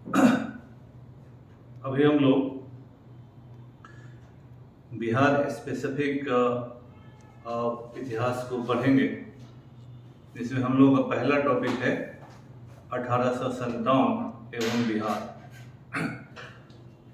अभी हम लोग बिहार स्पेसिफिक इतिहास को पढ़ेंगे, जिसमें हम लोग का पहला टॉपिक है 1857 एवं बिहार।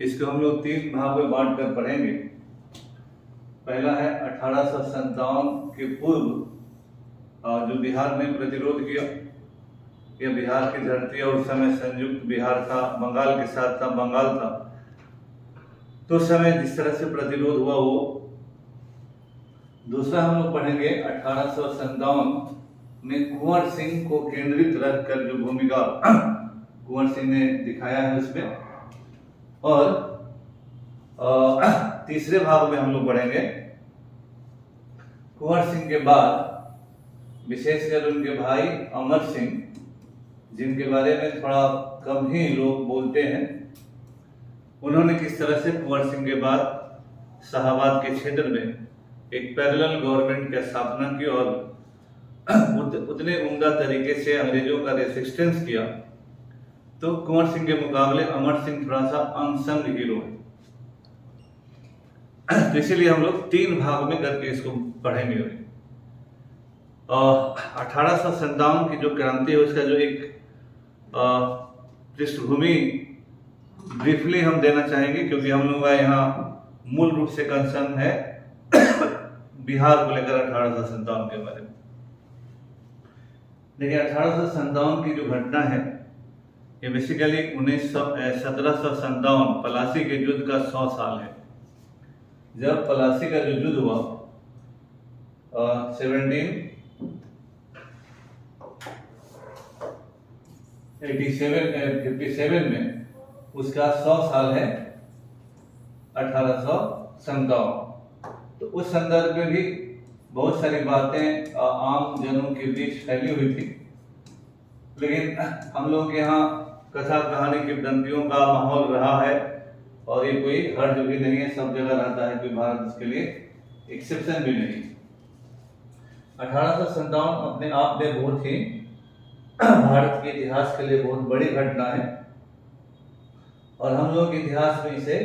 इसको हम लोग 3 भाग में बांट कर पढ़ेंगे। पहला है 1857 के पूर्व जो बिहार ने प्रतिरोध किया, यह बिहार की धरती और उस समय संयुक्त बिहार था, बंगाल के साथ था, बंगाल था, तो उस समय जिस तरह से प्रतिरोध हुआ वो। दूसरा हम लोग पढ़ेंगे 1857 में कुंवर सिंह को केंद्रित रखकर जो भूमिका कुंवर सिंह ने दिखाया है उसमें। और तीसरे भाग में हम लोग पढ़ेंगे कुंवर सिंह के बाद विशेषकर उनके भाई अमर सिंह, जिनके बारे में थोड़ा कम ही लोग बोलते हैं। उन्होंने किस तरह से कुंवर सिंह के बाद शाहाबाद के क्षेत्र में एक पैरेलल गवर्नमेंट की स्थापना की और उतने उम्दा तरीके से अंग्रेजों का रेसिस्टेंस किया। तो कुंवर सिंह के मुकाबले अमर सिंह थोड़ा सा अनसंग हीरो है, तो इसीलिए हम लोग 3 भाग में करके इसको पढ़ेंगे। 1857 की जो क्रांति है उसका जो एक पृष्ठभूमि ब्रीफली हम देना चाहेंगे, क्योंकि हम लोग का यहाँ मूल रूप से कंसर्न है बिहार को लेकर 1857 के बारे में। देखिए 1857 की जो घटना है ये बेसिकली 1757 पलासी के युद्ध का 100 साल है। जब पलासी का जो युद्ध हुआ 57 में, उसका 100 साल है 1857। तो उस संदर्भ में भी बहुत सारी बातें आम जनों के बीच फैली हुई थी, लेकिन हम लोग के यहाँ कथा कहानी किंवदंतियों का माहौल रहा है और ये कोई हर जगह नहीं है, सब जगह रहता है, कोई भारत इसके लिए एक्सेप्शन भी नहीं। 1857 अपने आप में बहुत ही भारत के इतिहास के लिए बहुत बड़ी घटना है और हम लोग के इतिहास में इसे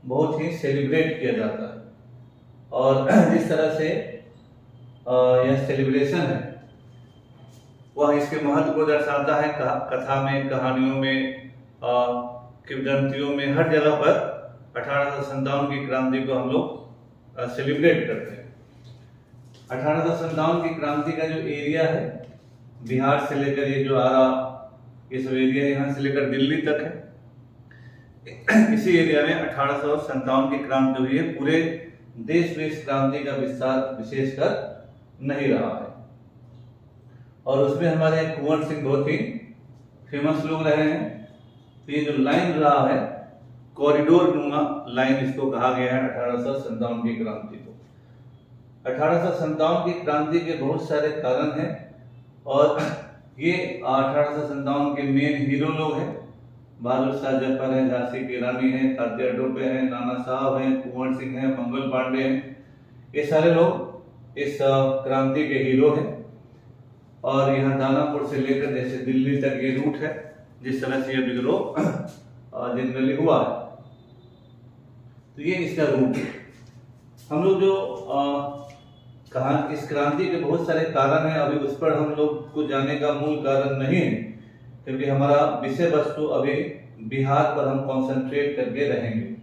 बहुत ही सेलिब्रेट किया जाता है। और जिस तरह से यह सेलिब्रेशन है वह इसके महत्व को दर्शाता है। कथा में, कहानियों में, किंवदंतियों में, हर जगह पर 1857 की क्रांति को हम लोग सेलिब्रेट करते हैं। 1857 की क्रांति का जो एरिया है बिहार से लेकर ये जो आरा, ये सब एरिया यहाँ से लेकर दिल्ली तक है। इसी एरिया में 1857 की क्रांति हुई है। पूरे देश में इस क्रांति का विस्तार विशेषकर नहीं रहा है और उसमें हमारे कुंवर सिंह बहुत ही फेमस लोग रहे हैं। तो ये जो लाइन रहा है कॉरिडोर नुमा लाइन इसको कहा गया है 1857 की क्रांति को। 1857 की क्रांति के बहुत सारे कारण हैं और ये 1857 के मेन हीरो लोग हैं। बहादुर शाह जफर है, झांसी की रानी है, तात्या टोपे हैं, नाना साहब हैं, कुंवर सिंह हैं, मंगल पांडे हैं। ये सारे लोग इस क्रांति के हीरो हैं और यहाँ दानापुर से लेकर जैसे दिल्ली तक ये रूट है, जिस तरह से ये विद्रोह जनरली हुआ है, तो ये इसका रूट है। हम लोग जो कहा इस क्रांति के बहुत सारे कारण हैं, अभी उस पर हम लोग को जाने का मूल कारण नहीं है, क्योंकि हमारा विषय वस्तु अभी बिहार पर हम कंसंट्रेट करके रहेंगे।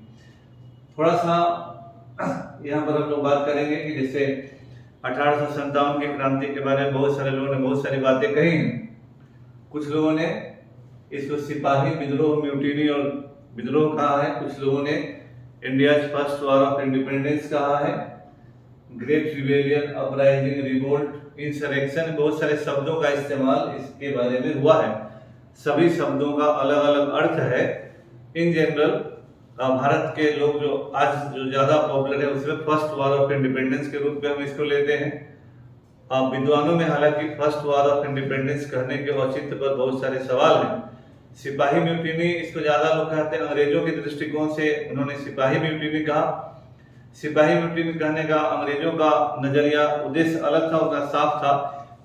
थोड़ा सा यहाँ पर हम लोग बात करेंगे कि जैसे 1857 की क्रांति के बारे में बहुत सारे लोगों ने बहुत सारी बातें कही हैं। कुछ लोगों ने इसको सिपाही विद्रोह, म्यूटिनी और विद्रोह कहा है। कुछ लोगों ने India first war of independence कहा है, great rebellion, uprising, revolt, insurrection, बहुत सारे शब्दों का इस्तेमाल इसके बारे में हुआ है। सभी शब्दों का अलग अलग अर्थ है। इन जनरल भारत के लोग जो आज जो ज्यादा पॉपुलर है उसमें फर्स्ट वॉर ऑफ इंडिपेंडेंस के रूप में हम इसको लेते हैं। विद्वानों में हालांकि फर्स्ट वॉर ऑफ इंडिपेंडेंस कहने के औचित्य पर बहुत सारे सवाल हैं। सिपाही म्यूटिनी इसको ज्यादा लोग कहते हैं, अंग्रेजों के दृष्टिकोण से उन्होंने सिपाही म्यूटिनी कहा। सिपाही म्यूटिनी कहने का अंग्रेजों का नजरिया, उद्देश्य अलग था, उसका साफ था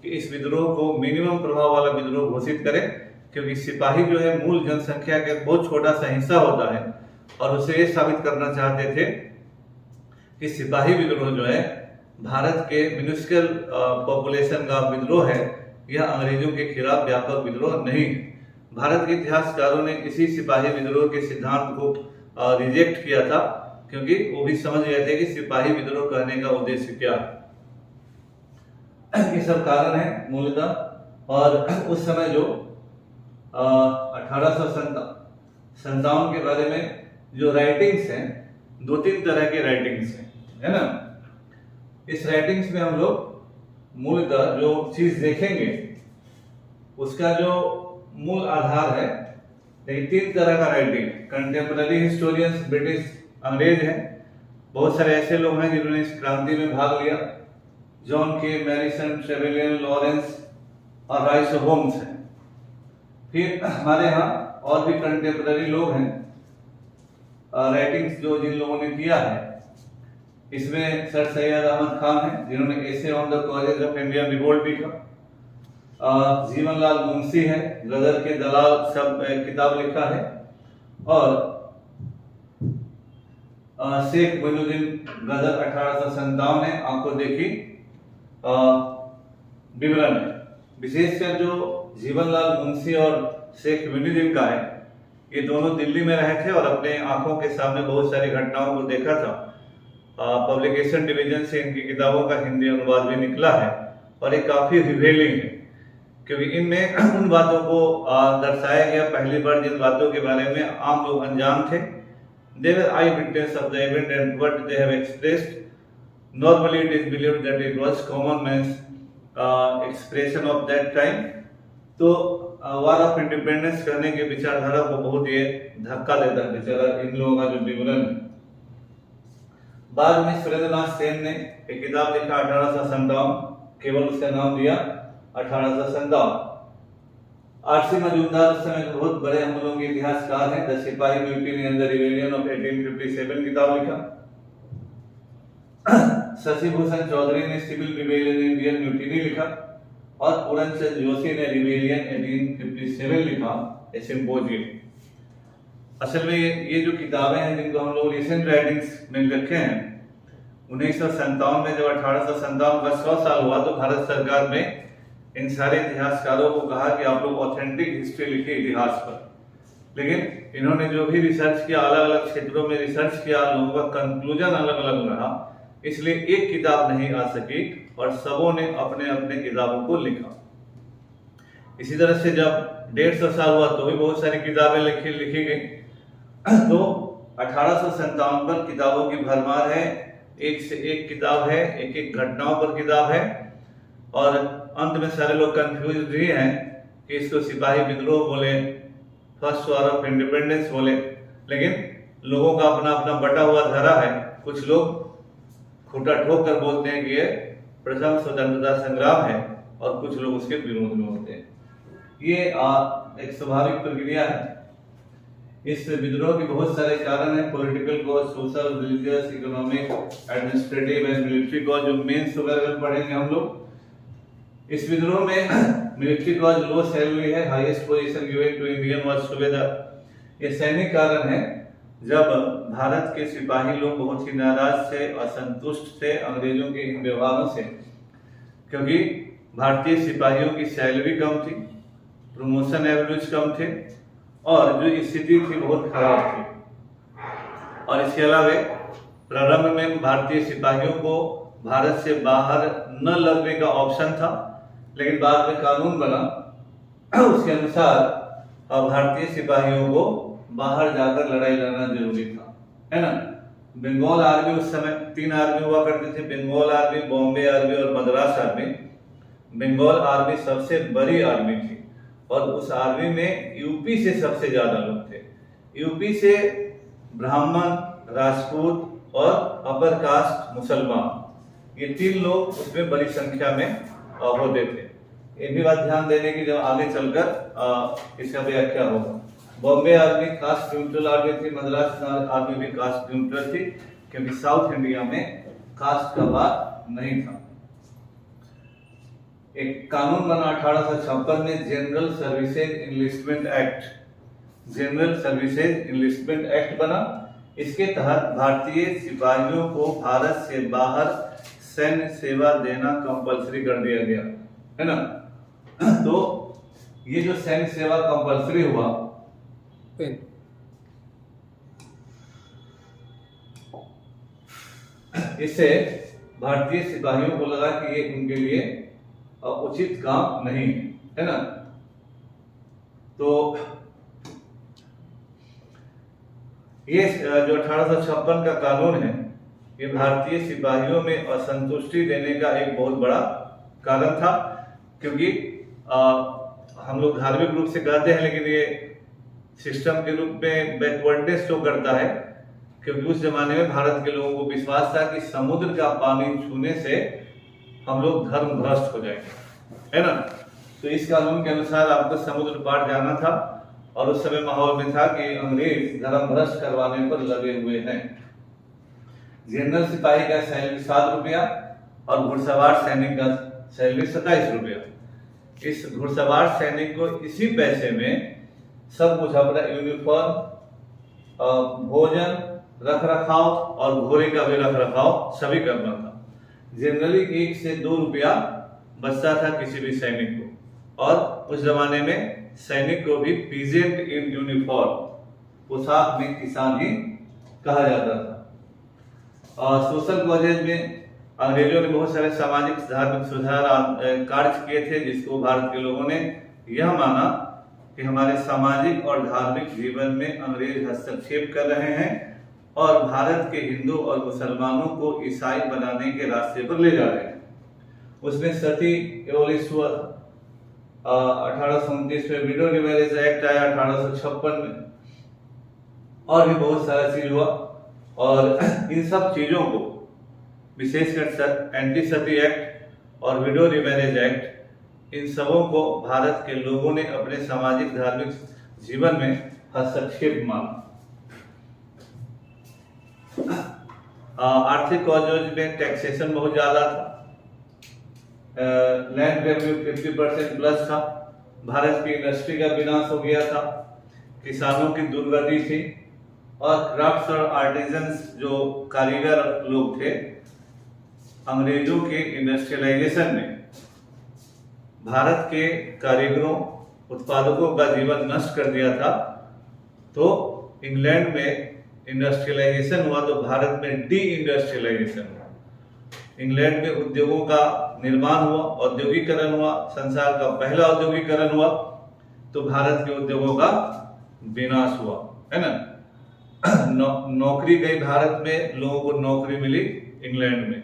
कि इस विद्रोह को मिनिमम प्रभाव वाला विद्रोह घोषित करें क्योंकि सिपाही जो है मूल जनसंख्या का एक बहुत छोटा सा हिस्सा होता है, और उसे ये साबित करना चाहते थे कि सिपाही विद्रोह जो है भारत के मिनिस्कल पॉपुलेशन का विद्रोह है, यह अंग्रेजों के खिलाफ व्यापक विद्रोह नहीं। भारत के इतिहासकारों ने इसी सिपाही विद्रोह के सिद्धांत को रिजेक्ट किया था, क्योंकि वो भी समझ गए थे कि सिपाही विद्रोह कहने का उद्देश्य क्या है। ये सब कारण है मूलतः। और उस समय जो 1857 के बारे में जो राइटिंग्स हैं, 2-3 तरह के राइटिंग्स हैं, है ना। इस राइटिंग्स में हम लोग मूलतः जो चीज देखेंगे उसका जो मूल आधार है, लेकिन 3 तरह का राइटिंग। कंटेम्पररी हिस्टोरियंस ब्रिटिश अंग्रेज हैं, बहुत सारे ऐसे लोग हैं जिन्होंने इस क्रांति में भाग लिया, जॉन के, मैरिसन, ट्रेवेलियन, लॉरेंस और राइस होम्स हैं। फिर हमारे यहाँ और भी कंटेम्पररी लोग हैं, राइटिंग्स जो जिन लोगों ने किया है, इसमें सर सैयद अहमद खान हैं जिन्होंने essay on the causes of Indian revolt लिखा। जीवनलाल मुंशी है, गदर के दलाल सब किताब लिखा है। और शेख मोइनुद्दीन गदर 1857 है, आपको देखी विवरण है। विशेषकर जो जीवनलाल मुंशी और शेख मोइनुद्दीन का है, ये दोनों दिल्ली में रहे थे और अपने आंखों के सामने बहुत सारी घटनाओं को देखा था। पब्लिकेशन डिवीजन से इनकी किताबों का हिंदी अनुवाद भी निकला है, और ये काफी रिवेलिंग है, क्योंकि इनमें उन बातों को दर्शाया गया पहली बार जिन बातों के बारे में आम लोग अनजान थे। They were eyewitness of the event, and what they have expressed, normally it is believed that it was common man's expression of that time। तो वार ऑफ इंडिपेंडेंस करने के विचारधारा को बहुत ये धक्का देता है बेचारा इन लोगों का जो विवरण है। बाद में सुरेंद्रनाथ सेन ने एक किताब लिखा 1857, केवल उसका नाम दिया 1857। आरसी मजूमदार उस समय बहुत बड़े हम लोगों के इतिहासकार हैं, द सिपाही mutiny and the rebellion of 1857 किताब लिखा। शशि भूषण चौधरी ने सिविल रिबेलियन इंडियन म्यूटिनी लिखा, और पूरन चंद जोशी ने रिबेलियन 1857 लिखा, ए सिंपोजियम। असल में ये जो किताबें हैं जिनको हम लोग रिसेंट राइटिंग्स में लिखे हैं, 1957 में जब 1857 का 100 साल हुआ तो भारत सरकार ने इन सारे इतिहासकारों को कहा कि आप लोग ऑथेंटिक हिस्ट्री लिखिए इतिहास पर। लेकिन इन्होंने जो भी रिसर्च किया, अलग अलग क्षेत्रों में रिसर्च किया, लोगों का कंक्लूजन अलग अलग रहा, इसलिए एक किताब नहीं आ सकी और सबों ने अपने अपने किताबों को लिखा। इसी तरह से जब 150 साल हुआ तो भी बहुत सारी किताबें लिखी गई। तो 1857 पर किताबों की भरमार है, एक से एक किताब है, एक एक घटनाओं पर किताब है, और अंत में सारे लोग कंफ्यूज भी हैं कि इसको सिपाही विद्रोह बोले, फर्स्ट वॉर ऑफ इंडिपेंडेंस बोले, लेकिन लोगों का अपना अपना बटा हुआ धरा है। कुछ लोग खूंटा ठोक कर बोलते हैं कि ये प्रथम स्वतंत्रता संग्राम है, और कुछ लोग उसके विरोध में होते हैं। ये एक स्वाभाविक प्रक्रिया है। इस विद्रोह के बहुत सारे कारण हैं, political cause, social, religious, economic, administrative and military cause, जो मेंस वगैरह पढ़ेंगे हम लोग। इस विद्रोह में मिलिट्री कॉज लो सैलरी है, highest position given to Indian was सुबेदार। ये सैनिक कारण है। जब भारत के सिपाही लोग बहुत ही नाराज थे, असंतुष्ट थे अंग्रेजों के इन व्यवहारों से, क्योंकि भारतीय सिपाहियों की सैलरी कम थी, प्रमोशन एवरेज कम थे, और जो स्थिति थी बहुत खराब थी। और इसके अलावा प्रारंभ में भारतीय सिपाहियों को भारत से बाहर न लड़ने का ऑप्शन था, लेकिन बाद में कानून बना, उसके अनुसार भारतीय सिपाहियों को बाहर जाकर लड़ाई लड़ना जरूरी था, है ना। बंगाल आर्मी उस समय 3 आर्मी हुआ करते थे, बंगाल आर्मी, बॉम्बे आर्मी और मद्रास आर्मी। बंगाल आर्मी सबसे बड़ी आर्मी थी, और उस आर्मी में यूपी से सबसे ज्यादा लोग थे। यूपी से ब्राह्मण, राजपूत और अपर कास्ट मुसलमान, ये 3 लोग उसमें बड़ी संख्या में होते थे। ये भी बात ध्यान देने की, जब आगे चलकर इसका व्याख्या होगा। Bombay army caste neutral army थी, मद्रास आर्मी भी कास्ट न्यूट्रल थी, क्योंकि साउथ इंडिया में कास्ट का बात नहीं था। एक कानून बना 1856 में, general services enlistment act. General services enlistment act बना। इसके तहत भारतीय सिपाहियों को भारत से बाहर सैन्य सेवा देना कंपलसरी कर दिया गया, है ना। तो ये जो सैन्य सेवा कंपलसरी हुआ, इससे भारतीय सिपाहियों को लगा कि ये उनके लिए उचित काम नहीं है ना। तो ये जो 1856 का कानून है, ये भारतीय सिपाहियों में असंतुष्टि देने का एक बहुत बड़ा कारण था, क्योंकि हम लोग धार्मिक रूप से कहते हैं, लेकिन ये सिस्टम के रूप में बैकवर्डनेस शो करता है, क्योंकि उस जमाने में भारत के लोगों को विश्वास था कि समुद्र का पानी छूने से हम लोग धर्म भ्रष्ट हो जाएंगे, है ना। तो इस कानून के अनुसार आपको समुद्र पार जाना था, और उस समय माहौल में था कि अंग्रेज धर्म भ्रष्ट करवाने पर लगे हुए हैं। जनरल सिपाही का सैलरी 7 रुपया और घुड़सवार सैनिक का सैलरी 27 रुपया। इस घुड़सवार सैनिक को इसी पैसे में सब कुछ, अपना यूनिफॉर्म, भोजन, रख रखाव और घोड़े का भी रख रखाव सभी करना था। जनरली 1 से 2 रुपया बचता था किसी भी सैनिक को, और उस जमाने में सैनिक को भी पीजेंट इन यूनिफॉर्म, पोशाक में किसान ही कहा जाता था। और सोशल कॉजेज में अंग्रेजों ने बहुत सारे सामाजिक धार्मिक सुधार कार्य किए थे, जिसको भारत के लोगों ने यह माना कि हमारे सामाजिक और धार्मिक जीवन में अंग्रेज हस्तक्षेप कर रहे हैं और भारत के हिंदू और मुसलमानों को ईसाई बनाने के रास्ते पर ले जा रहे हैं। उसमें सती एबॉलिश हुआ, 1829 में विडो मैरिज एक्ट आया 1856 में, और भी बहुत सारा चीज हुआ। और इन सब चीजों को, विशेषकर एंटी सती एक्ट और विडो मैरिज एक्ट, इन सबों को भारत के लोगों ने अपने सामाजिक धार्मिक जीवन में हस्तक्षेप माना। आर्थिक कॉजेज में टैक्सेशन बहुत ज्यादा था, लैंड रेवेन्यू 50% प्लस था, भारत की इंडस्ट्री का विनाश हो गया था, किसानों की दुर्गति थी, और क्राफ्ट्स और आर्टिजन्स जो कारीगर लोग थे, अंग्रेजों के इंडस्ट्रियलाइजेशन में भारत के कारीगरों, उत्पादकों का जीवन नष्ट कर दिया था। तो इंग्लैंड में इंडस्ट्रियलाइजेशन हुआ, तो भारत में डी इंडस्ट्रियलाइजेशन हुआ। इंग्लैंड में उद्योगों का निर्माण हुआ, औद्योगिकरण हुआ, संसार का पहला औद्योगिकरण हुआ, तो भारत के उद्योगों का विनाश हुआ, है ना। नौकरी गई भारत में, लोगों को नौकरी मिली इंग्लैंड में,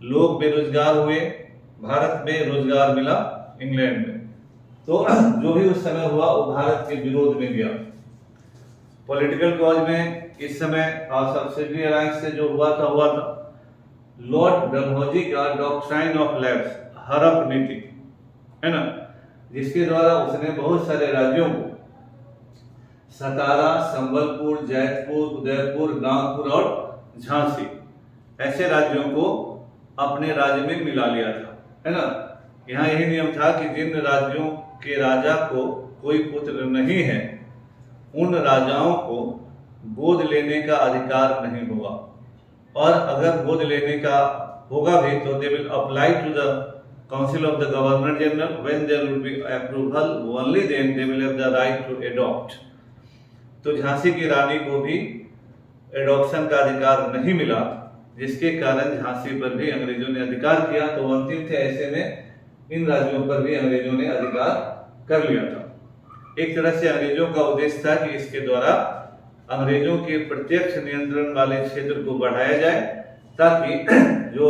लोग बेरोजगार हुए, भारत में रोजगार मिला इंग्लैंड में। तो जो भी उस समय हुआ वो भारत के विरोध में गया। पॉलिटिकल कॉज में इस समय सब्सिडी अलायंस से जो हुआ था लॉर्ड डलहौजी का डॉक्ट्राइन ऑफ लैप्स, हड़प नीति, है ना, जिसके द्वारा उसने बहुत सारे राज्यों को, सतारा, संबलपुर, जैतपुर, उदयपुर, नागपुर और झांसी, ऐसे राज्यों को अपने राज्य में मिला लिया था, है ना। यहाँ यही नियम था कि जिन राज्यों के राजा को कोई पुत्र नहीं है, उन राजाओं को गोद लेने का अधिकार नहीं होगा, और अगर गोद लेने का होगा भी तो they will apply to the council of the governor general, when there will be approval only then they will have the right to adopt. तो झांसी की रानी को भी एडॉप्शन का अधिकार नहीं मिला, जिसके कारण झांसी पर भी अंग्रेजों ने अधिकार किया। तो अंतिम थे, ऐसे में इन राज्यों पर भी अंग्रेजों ने अधिकार कर लिया था। एक तरह से अंग्रेजों का उद्देश्य था कि इसके द्वारा अंग्रेजों के प्रत्यक्ष नियंत्रण वाले क्षेत्र को बढ़ाया जाए, ताकि जो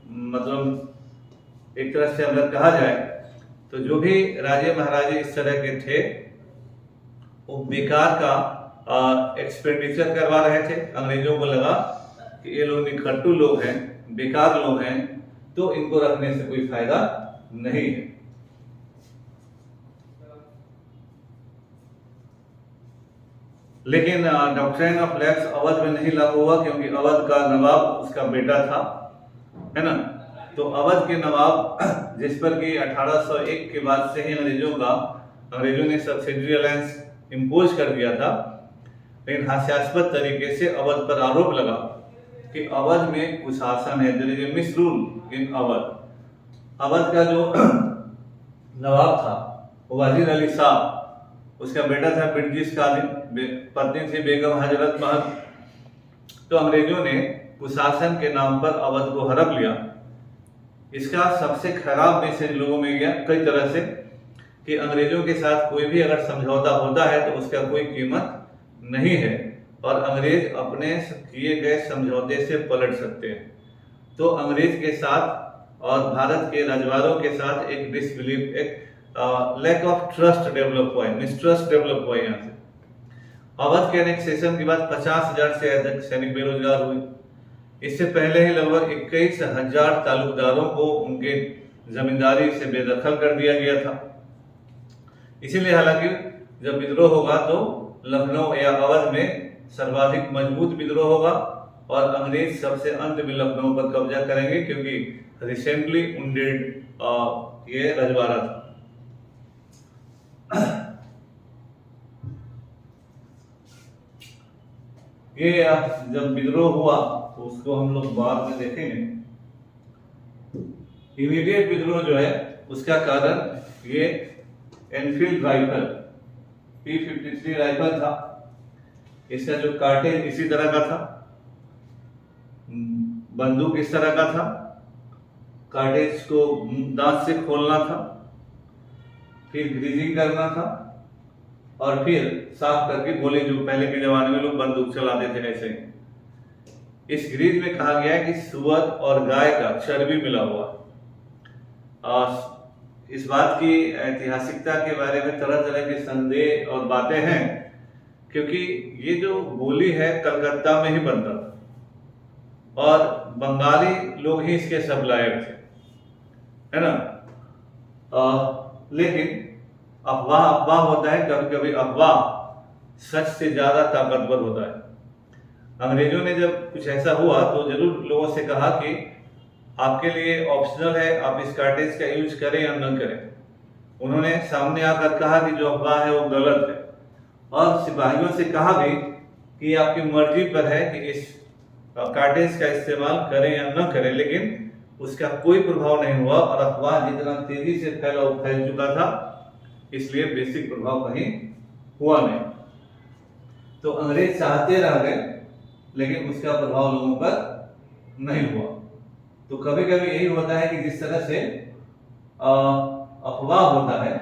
मतलब एक तरह से अगर कहा जाए तो जो भी राजे महाराजे इस तरह के थे वो बेकार का एक्सपेंडिचर करवा रहे थे। अंग्रेजों को लगा कि ये लोग निखट्टू लोग हैं, बेकार लोग हैं, तो इनको रखने से कोई फायदा नहीं है। लेकिन डॉक्ट्राइन ऑफ लैप्स अवध में नहीं लागू हुआ, क्योंकि अवध का नवाब उसका बेटा था, है ना। तो अवध के नवाब, जिस पर कि 1801 के बाद से ही अंग्रेजों ने सब्सिडरी अलायंस इम्पोज कर दिया था, लेकिन हास्यास्पद तरीके से अवध पर आरोप लगा कि अवध में कुशासन है, देयर इज ए मिसरूल इन अवध। अवध का जो नवाब था वो वजीर अली शाह, उसका बेटा था बिरजिस कादिर, पत्नी थी बेगम हजरत महल। तो अंग्रेजों ने कुशासन के नाम पर अवध को हड़प लिया। इसका सबसे खराब मैसेज लोगों में गया कई तरह से कि अंग्रेजों के साथ कोई भी अगर समझौता होता है तो उसका कोई कीमत नहीं है और अंग्रेज अपने किए गए समझौते से पलट सकते हैं। तो अंग्रेज के साथ और भारत के रजवाड़ों के साथ एक डिसबिलीफ, एक लैक ऑफ ट्रस्ट डेवलप हुआ है, मिसट्रस्ट डेवलप हुआ है। यहाँ से अवध के एनेक्सेशन के बाद 50,000 से अधिक सैनिक बेरोजगार हुए। इससे पहले ही लगभग 21,000 तालुकदारों को उनके जमींदारी से बेदखल कर दिया गया था। इसीलिए हालांकि जब विद्रोह होगा तो लखनऊ या अवध में सर्वाधिक मजबूत विद्रोह होगा और अंग्रेज सबसे अंत में लखनऊ पर कब्जा करेंगे, क्योंकि रिसेंटली उंडेड ये रजवाड़ा था। ये जब विद्रोह हुआ तो उसको हम लोग बाद में देखेंगे। इमीडिएट विद्रोह जो है उसका कारण ये एनफील्ड राइफल P53 राइफल था। इसका जो कार्टेज इसी तरह का था, बंदूक इस तरह का था, कार्टेज को दांत से खोलना था, फिर ग्रीजिंग करना था और फिर साफ करके गोली, जो पहले के जमाने में लोग बंदूक चलाते थे ऐसे। इस ग्रीज में कहा गया है कि सुअर और गाय का चर्बी मिला हुआ। इस बात की ऐतिहासिकता के बारे में तरह तरह के संदेह और बातें हैं, क्योंकि ये जो गोली है कलकत्ता में ही बनता था और बंगाली लोग ही इसके सप्लायर थे, है ना। लेकिन अफवाह होता है, कभी कभी अफवाह सच से ज्यादा ताकतवर होता है। अंग्रेजों ने जब कुछ ऐसा हुआ तो जरूर लोगों से कहा कि आपके लिए ऑप्शनल है, आप इस कार्टेज का यूज करें या न करें। उन्होंने सामने आकर कहा कि जो अफवाह है वो गलत है, और सिपाहियों से कहा भी कि आपकी मर्जी पर है कि इस कार्टेज का इस्तेमाल करें या न करें, लेकिन उसका कोई प्रभाव नहीं हुआ और अफवाह जितना तेजी से फैल चुका था, इसलिए बेसिक प्रभाव कहीं हुआ नहीं। तो अंग्रेज चाहते रह गए लेकिन उसका प्रभाव लोगों पर नहीं हुआ। तो कभी कभी यही होता है कि जिस तरह से अफवाह होता है,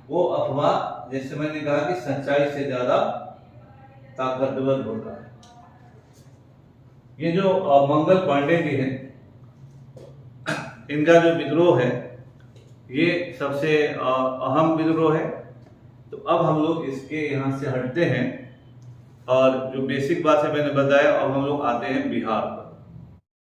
वो अफवाह जैसे मैंने कहा कि सच्चाई से ज्यादा ताकतवर होता है। ये जो मंगल पांडे जी हैं, इनका जो विद्रोह है ये सबसे अहम विद्रोह है। तो अब हम लोग इसके यहाँ से हटते हैं और जो बेसिक बात है मैंने बताया, अब हम लोग आते हैं बिहार पर।